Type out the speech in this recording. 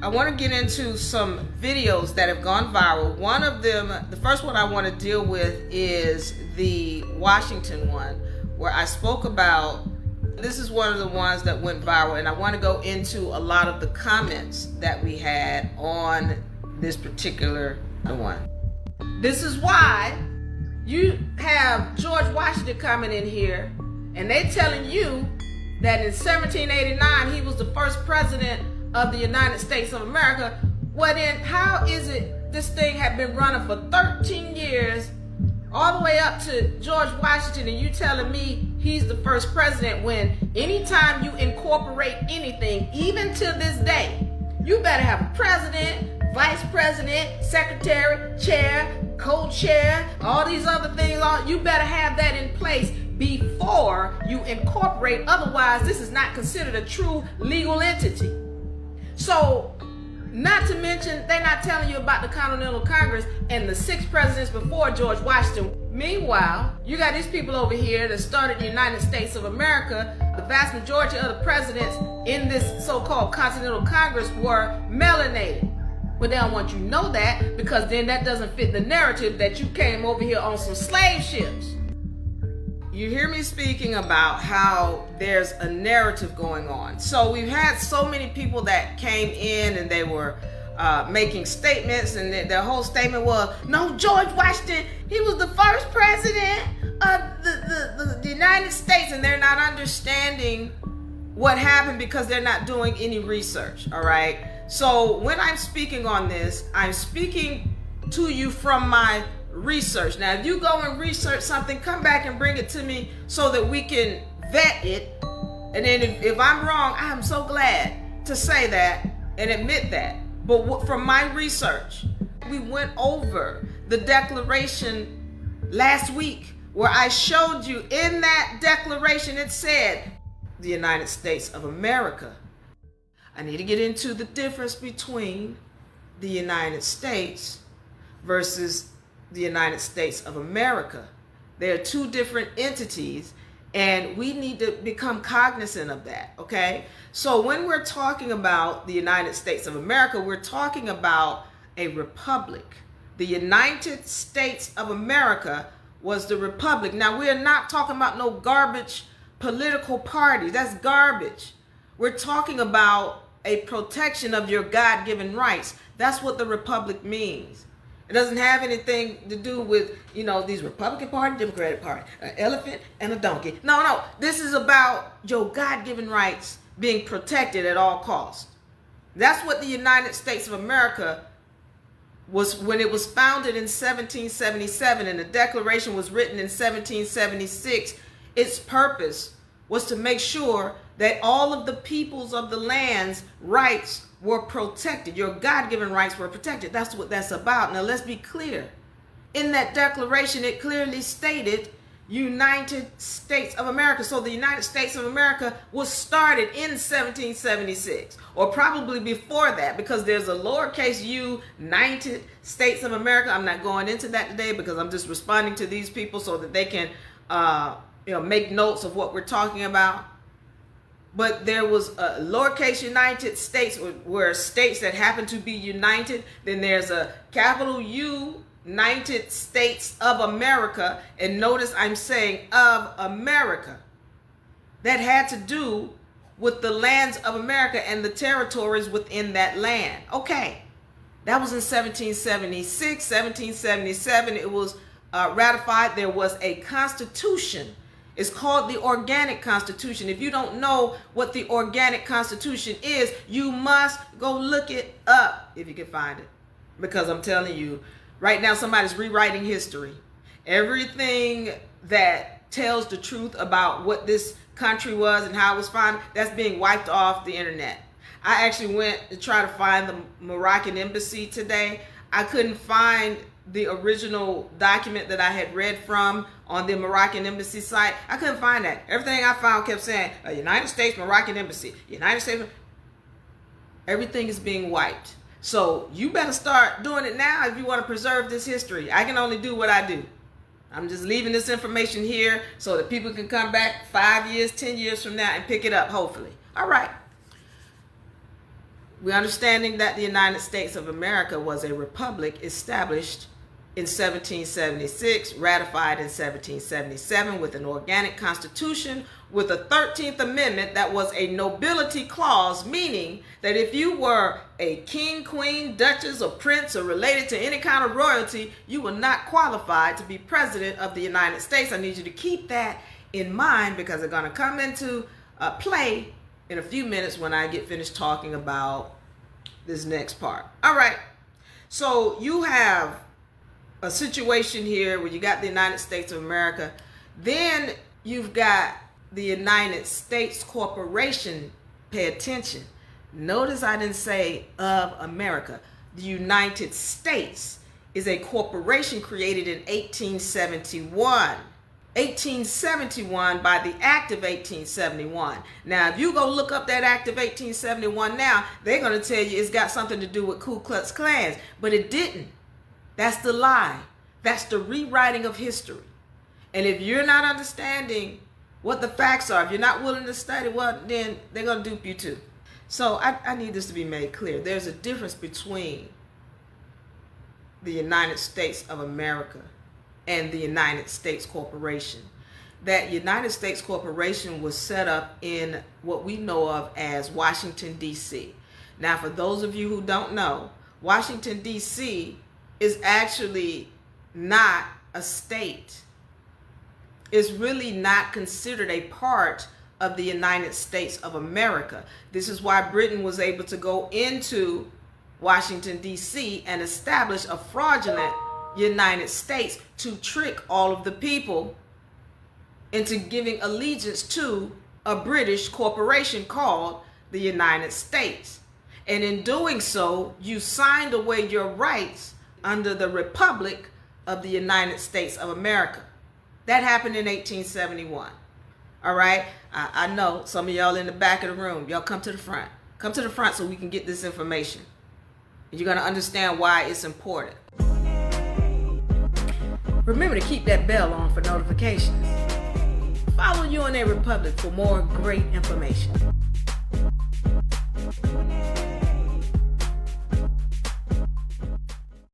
I want to get into some videos that have gone viral. One of them, the first one I want to deal with is the Washington one, where I spoke about, this is one of the ones that went viral, and I want to go into a lot of the comments that we had on this particular one. This is why you have George Washington coming in here, and they telling you that in 1789 he was the first president of the United States of America. Well then, how is it this thing had been running for 13 years, all the way up to George Washington, and you telling me he's the first president, when anytime you incorporate anything, even to this day, you better have a president, vice president, secretary, chair, co-chair, all these other things, you better have that in place before you incorporate. Otherwise, this is not considered a true legal entity. So, not to mention, they're not telling you about the Continental Congress and the 6 presidents before George Washington. Meanwhile, you got these people over here that started the United States of America. The vast majority of the presidents in this so-called Continental Congress were melanated. But they don't want you to know that, because then that doesn't fit the narrative that you came over here on some slave ships. You hear me speaking about how there's a narrative going on. So we've had so many people that came in and they were making statements, and their whole statement was, no, George Washington, he was the first president of the United States, and they're not understanding what happened because they're not doing any research, all right? So when I'm speaking on this, I'm speaking to you from my research. Now, if you go and research something, come back and bring it to me so that we can vet it. And then if I'm wrong, I'm so glad to say that and admit that. But from my research, we went over the Declaration last week, where I showed you in that declaration, it said the United States of America. I need to get into the difference between the United States versus the United States of America. They are two different entities, and we need to become cognizant of that, okay? So when we're talking about the United States of America, we're talking about a republic. The United States of America was the republic. Now, we're not talking about no garbage political party. That's garbage. We're talking about a protection of your God-given rights. That's what the republic means. It doesn't have anything to do with, these Republican Party, Democratic Party, an elephant and a donkey. No. This is about your God-given rights being protected at all costs. That's what the United States of America was when it was founded in 1777, and the Declaration was written in 1776. Its purpose was to make sure that all of the peoples of the land's rights were protected. Your God-given rights were protected. That's what that's about. Now, let's be clear. In that declaration, it clearly stated United States of America. So the United States of America was started in 1776, or probably before that, because there's a lowercase u, United States of America. I'm not going into that today because I'm just responding to these people so that they can make notes of what we're talking about. But there was a lowercase United States, where states that happen to be united. Then there's a capital U, United States of America. And notice I'm saying of America. That had to do with the lands of America and the territories within that land. Okay, that was in 1776, 1777. It was ratified. There was a constitution. It's called the Organic Constitution. If you don't know what the Organic Constitution is, you must go look it up if you can find it. Because I'm telling you, right now somebody's rewriting history. Everything that tells the truth about what this country was and how it was founded, that's being wiped off the internet. I actually went to try to find the Moroccan embassy today. I couldn't find the original document that I had read from on the Moroccan embassy site. I couldn't find that. Everything I found kept saying United States Moroccan embassy, United States. Everything is being wiped. So you better start doing it now if you want to preserve this history. I can only do what I do. I'm just leaving this information here so that people can come back 5 years, 10 years from now and pick it up, hopefully. All right. We're understanding that the United States of America was a republic established in 1776, ratified in 1777 with an organic constitution with a 13th Amendment that was a nobility clause, meaning that if you were a king, queen, duchess, or prince, or related to any kind of royalty, you were not qualified to be president of the United States. I need you to keep that in mind because they're going to come into play in a few minutes when I get finished talking about this next part. All right, so you have a situation here where you got the United States of America, then you've got the United States Corporation. Pay attention. Notice I didn't say of America. The United States is a corporation created in 1871. 1871 by the Act of 1871. Now, if you go look up that Act of 1871 now, they're going to tell you it's got something to do with Ku Klux Klans, but it didn't. That's the lie. That's the rewriting of history. And if you're not understanding what the facts are, if you're not willing to study, well, then they're going to dupe you too. So I need this to be made clear. There's a difference between the United States of America and the United States Corporation. That United States Corporation was set up in what we know of as Washington, D.C. Now, for those of you who don't know, Washington, D.C. is actually not a state. It's really not considered a part of the United States of America. This is why Britain was able to go into Washington, D.C. and establish a fraudulent United States to trick all of the people into giving allegiance to a British corporation called the United States. And in doing so, you signed away your rights under the Republic of the United States of America. That happened in 1871. All right? I know some of y'all in the back of the room. Y'all come to the front. Come to the front so we can get this information. You're going to understand why it's important. Remember to keep that bell on for notifications. Follow UNA Republic for more great information.